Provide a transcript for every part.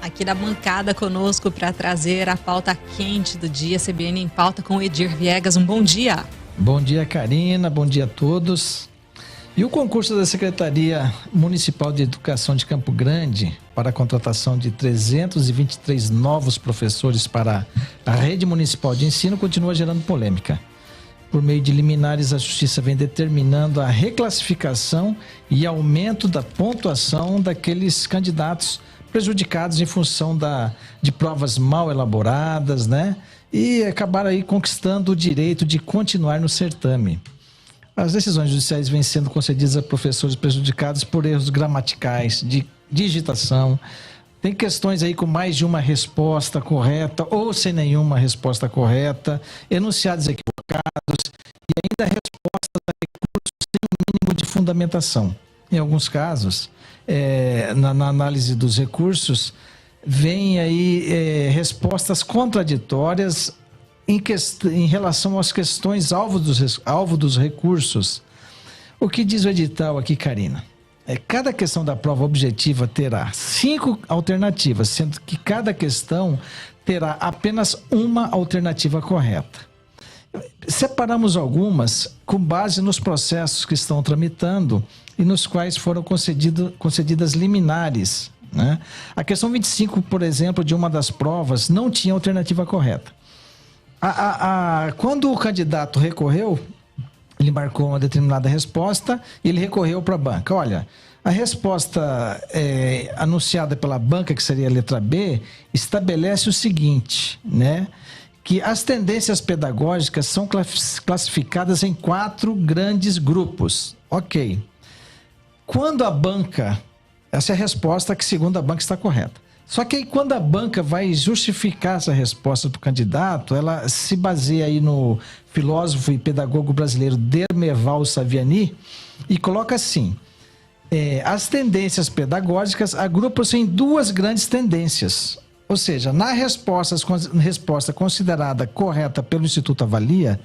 Aqui da bancada conosco para trazer a pauta quente do dia, CBN em Pauta com Edir Viegas. Um bom dia. Bom dia, Karina. Bom dia a todos. E o concurso da Secretaria Municipal de Educação de Campo Grande para a contratação de 323 novos professores para a rede municipal de ensino continua gerando polêmica. Por meio de liminares, a Justiça vem determinando a reclassificação e aumento da pontuação daqueles candidatos prejudicados em função de provas mal elaboradas, né? E acabaram aí conquistando o direito de continuar no certame. As decisões judiciais vêm sendo concedidas a professores prejudicados por erros gramaticais, de digitação. Tem questões aí com mais de uma resposta correta ou sem nenhuma resposta correta, enunciados equivocados e ainda respostas a recursos sem um mínimo de fundamentação. Em alguns casos, na análise dos recursos, vem aí respostas contraditórias em relação às questões alvo dos recursos. O que diz o edital aqui, Karina? Cada questão da prova objetiva terá 5 alternativas, sendo que cada questão terá apenas uma alternativa correta. Separamos algumas com base nos processos que estão tramitando e nos quais foram concedidas liminares, né? A questão 25, por exemplo, de uma das provas, não tinha alternativa correta. Quando o candidato recorreu, ele marcou uma determinada resposta e ele recorreu para a banca. Olha, a resposta anunciada pela banca, que seria a letra B, estabelece o seguinte, né? Que as tendências pedagógicas são classificadas em 4 grandes grupos. Ok. Quando a banca... Essa é a resposta que, segundo a banca, está correta. Só que aí, quando a banca vai justificar essa resposta para o candidato, ela se baseia aí no filósofo e pedagogo brasileiro Dermeval Saviani e coloca assim: as tendências pedagógicas agrupam-se em 2 grandes tendências. Ou seja, na resposta considerada correta pelo Instituto Avalia,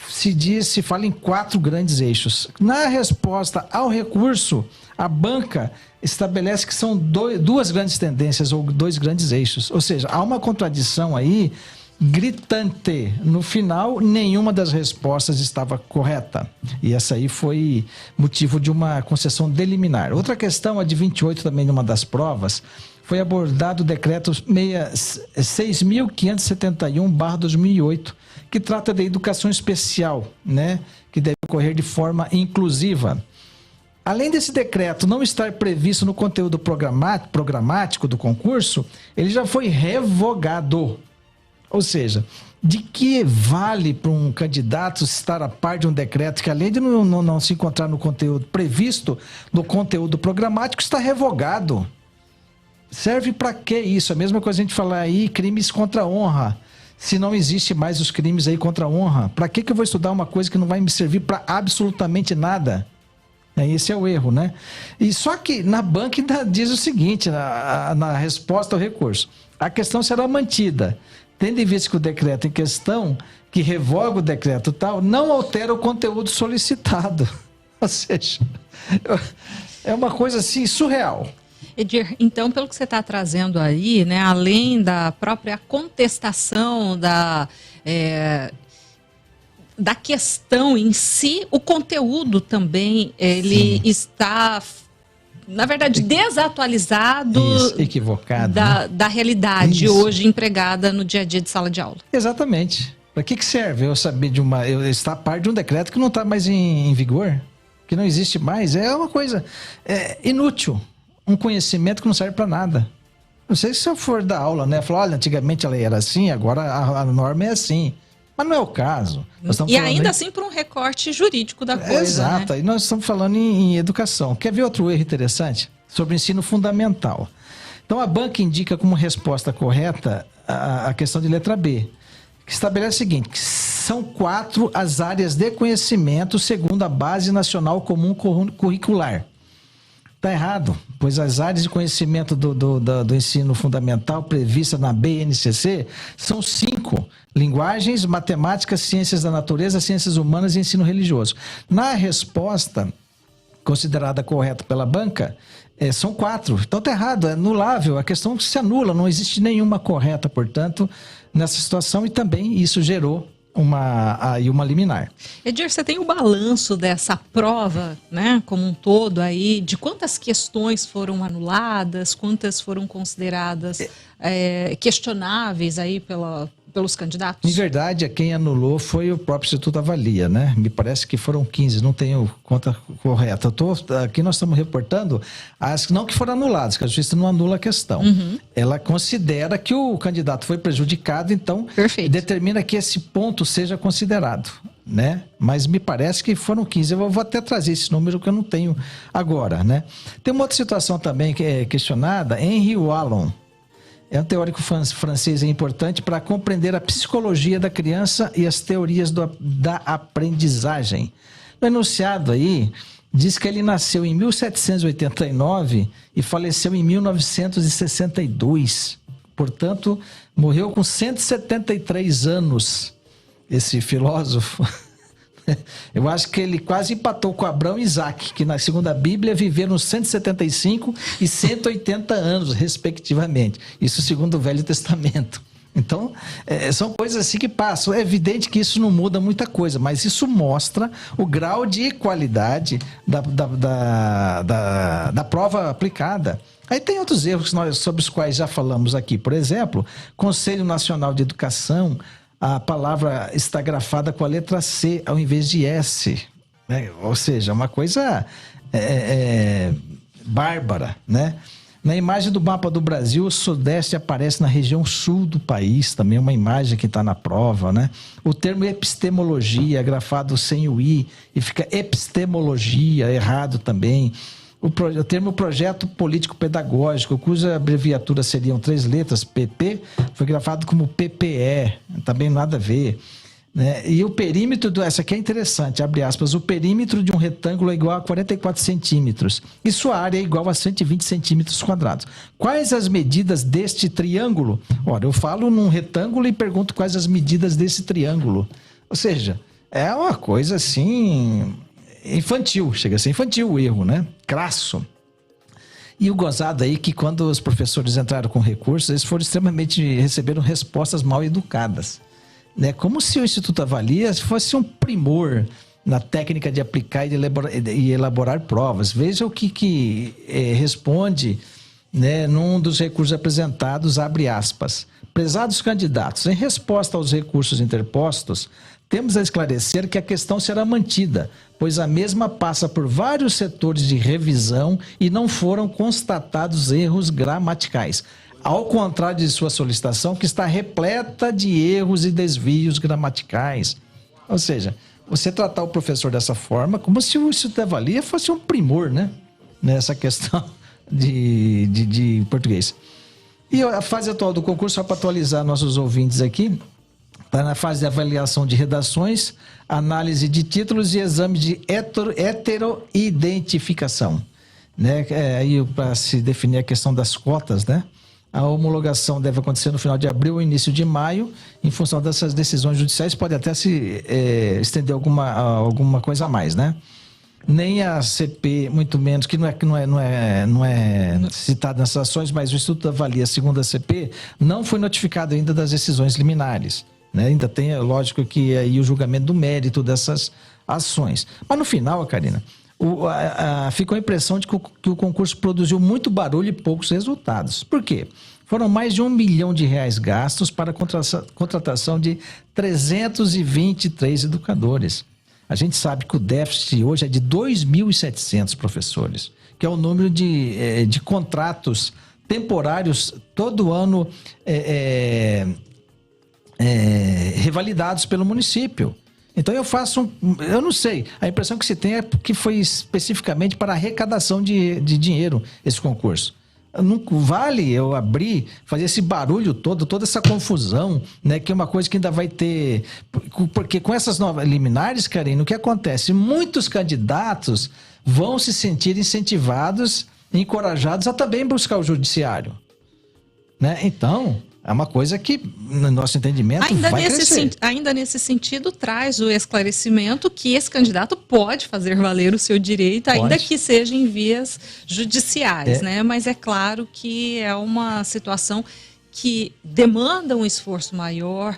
se fala em 4 grandes eixos. Na resposta ao recurso, a banca estabelece que são 2 grandes tendências ou 2 grandes eixos. Ou seja, há uma contradição aí gritante. No final, nenhuma das respostas estava correta. E essa aí foi motivo de uma concessão deliminar. Outra questão, a de 28, também numa das provas, foi abordado o decreto 6.571/2008, que trata da educação especial, né? Que deve ocorrer de forma inclusiva. Além desse decreto não estar previsto no conteúdo programático do concurso, ele já foi revogado. Ou seja, de que vale para um candidato estar a par de um decreto que, além de não se encontrar no conteúdo previsto, no conteúdo programático, está revogado? Serve para que isso? A mesma coisa a gente falar aí, crimes contra a honra. Se não existe mais os crimes aí contra a honra, para que eu vou estudar uma coisa que não vai me servir para absolutamente nada? Esse é o erro, né? E só que na banca ainda diz o seguinte, na resposta ao recurso: a questão será mantida, tendo em vista que o decreto em questão, que revoga o decreto tal, não altera o conteúdo solicitado. Ou seja, é uma coisa assim surreal. Edir, então, pelo que você está trazendo aí, né, além da própria contestação da questão em si, o conteúdo também, ele está, na verdade, desatualizado. Isso, equivocado, da realidade hoje empregada no dia a dia de sala de aula. Exatamente. Para que serve eu saber eu estar a par de um decreto que não está mais em vigor, que não existe mais? É uma coisa inútil. Um conhecimento que não serve para nada. Não sei se eu for dar aula, né? Falar, olha, antigamente a lei era assim, agora a norma é assim. Mas não é o caso. E ainda assim por um recorte jurídico da coisa. Exato. Né? E nós estamos falando em educação. Quer ver outro erro interessante? Sobre ensino fundamental. Então a banca indica como resposta correta a questão de letra B, que estabelece o seguinte: que são 4 as áreas de conhecimento segundo a Base Nacional Comum Curricular. Está errado, pois as áreas de conhecimento do ensino fundamental prevista na BNCC são 5: linguagens, matemática, ciências da natureza, ciências humanas e ensino religioso. Na resposta considerada correta pela banca, São 4. Então tá errado, é anulável. A questão se anula, não existe nenhuma correta, portanto, nessa situação, e também isso gerou uma liminar. Edir, você tem o balanço dessa prova, né, como um todo aí, de quantas questões foram anuladas, quantas foram consideradas questionáveis aí pelos candidatos? Em verdade, quem anulou foi o próprio Instituto Avalia, né? Me parece que foram 15, não tenho conta correta. Aqui nós estamos reportando as não que foram anuladas, que a justiça não anula a questão. Ela considera que o candidato foi prejudicado, então determina que esse ponto seja considerado, né? Mas me parece que foram 15. Eu vou até trazer esse número que eu não tenho agora, né? Tem uma outra situação também que é questionada. Henry Wallon é um teórico francês importante para compreender a psicologia da criança e as teorias da aprendizagem. No enunciado aí, diz que ele nasceu em 1789 e faleceu em 1962. Portanto, morreu com 173 anos, esse filósofo. Eu acho que ele quase empatou com Abraão e Isaac, que na segunda Bíblia viveram 175 e 180 anos, respectivamente. Isso segundo o Velho Testamento. Então, são coisas assim que passam. É evidente que isso não muda muita coisa, mas isso mostra o grau de qualidade da prova aplicada. Aí tem outros erros sobre os quais já falamos aqui. Por exemplo, Conselho Nacional de Educação, a palavra está grafada com a letra C ao invés de S, né? Ou seja, uma coisa bárbara, né? Na imagem do mapa do Brasil, o Sudeste aparece na região sul do país, também uma imagem que está na prova, né? O termo epistemologia, grafado sem o I, e fica epistemologia, errado também. O termo projeto político-pedagógico, cuja abreviatura seriam 3 letras, PP, foi grafado como PPE, também nada a ver, né? E o perímetro, essa aqui é interessante, abre aspas, o perímetro de um retângulo é igual a 44 centímetros e sua área é igual a 120 centímetros quadrados. Quais as medidas deste triângulo? Ora, eu falo num retângulo e pergunto quais as medidas desse triângulo. Ou seja, é uma coisa assim infantil, chega a ser infantil o erro, né? Crasso. E o gozado aí que quando os professores entraram com recursos, eles receberam respostas mal educadas, né? Como se o Instituto Avalia fosse um primor na técnica de aplicar e elaborar provas. Veja o que responde, né, num dos recursos apresentados, abre aspas. Prezados candidatos, em resposta aos recursos interpostos, temos a esclarecer que a questão será mantida, pois a mesma passa por vários setores de revisão e não foram constatados erros gramaticais. Ao contrário de sua solicitação, que está repleta de erros e desvios gramaticais. Ou seja, você tratar o professor dessa forma, como se o Instituto Avalia fosse um primor, né? Nessa questão de português. E a fase atual do concurso, só para atualizar nossos ouvintes aqui, está na fase de avaliação de redações, análise de títulos e exame de heteroidentificação, né? Aí para se definir a questão das cotas, né? A homologação deve acontecer no final de abril ou início de maio. Em função dessas decisões judiciais, pode até se estender alguma coisa a mais, né? Nem a CP, muito menos, que não é citado nessas ações, mas o Instituto Avalia, segundo a CP, não foi notificado ainda das decisões liminares, né? Ainda tem, lógico, que aí o julgamento do mérito dessas ações. Mas no final, Karina, ficou a impressão de que o concurso produziu muito barulho e poucos resultados. Por quê? Foram mais de R$1 milhão gastos para a contratação de 323 educadores. A gente sabe que o déficit hoje é de 2.700 professores, que é o número de contratos temporários todo ano revalidados pelo município. Então eu não sei, a impressão que se tem é que foi especificamente para arrecadação de dinheiro esse concurso. Não vale eu abrir, fazer esse barulho todo, toda essa confusão, né? Que é uma coisa que ainda vai ter... Porque com essas novas liminares, Karine, o que acontece? Muitos candidatos vão se sentir incentivados, encorajados a também buscar o judiciário, né? Então, É uma coisa que, no nosso entendimento, vai crescer. Ainda nesse sentido, traz o esclarecimento que esse candidato pode fazer valer o seu direito, ainda que seja em vias judiciais, né? Mas é claro que é uma situação que demanda um esforço maior,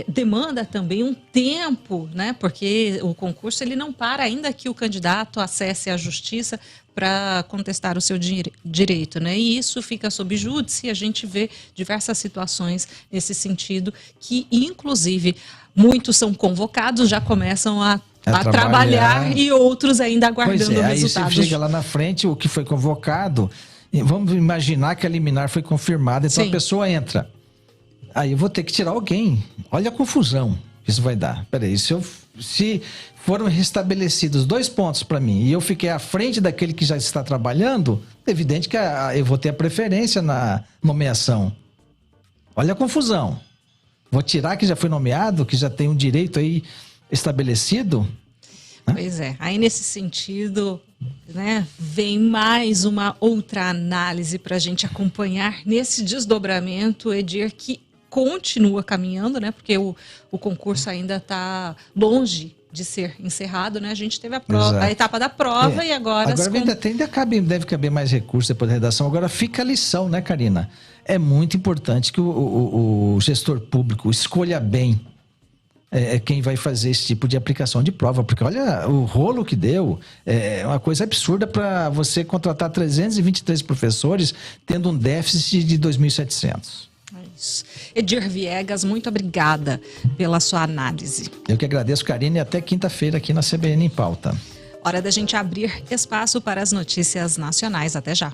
demanda também um tempo, né? Porque o concurso ele não para ainda que o candidato acesse a justiça para contestar o seu direito, né? E isso fica sob júdice, e a gente vê diversas situações nesse sentido, que inclusive muitos são convocados, já começam a trabalhar e outros ainda aguardando o resultado. Aí você chega lá na frente, o que foi convocado, vamos imaginar que a liminar foi confirmada, então a pessoa entra. Aí eu vou ter que tirar alguém. Olha a confusão que isso vai dar. Peraí, se foram restabelecidos 2 pontos para mim e eu fiquei à frente daquele que já está trabalhando, é evidente que eu vou ter a preferência na nomeação. Olha a confusão. Vou tirar que já foi nomeado, que já tem um direito aí estabelecido? Pois é. Aí nesse sentido, né, vem mais uma outra análise para a gente acompanhar nesse desdobramento, Edir, que continua caminhando, né? Porque o concurso ainda está longe de ser encerrado, né? A gente teve a etapa da prova e agora... Deve caber mais recursos depois da redação. Agora fica a lição, né, Karina? É muito importante que o gestor público escolha bem quem vai fazer esse tipo de aplicação de prova, porque olha o rolo que deu, é uma coisa absurda para você contratar 323 professores tendo um déficit de 2.700. Edir Viegas, muito obrigada pela sua análise. Eu que agradeço, Karine, e até quinta-feira aqui na CBN em Pauta. Hora da gente abrir espaço para as notícias nacionais. Até já.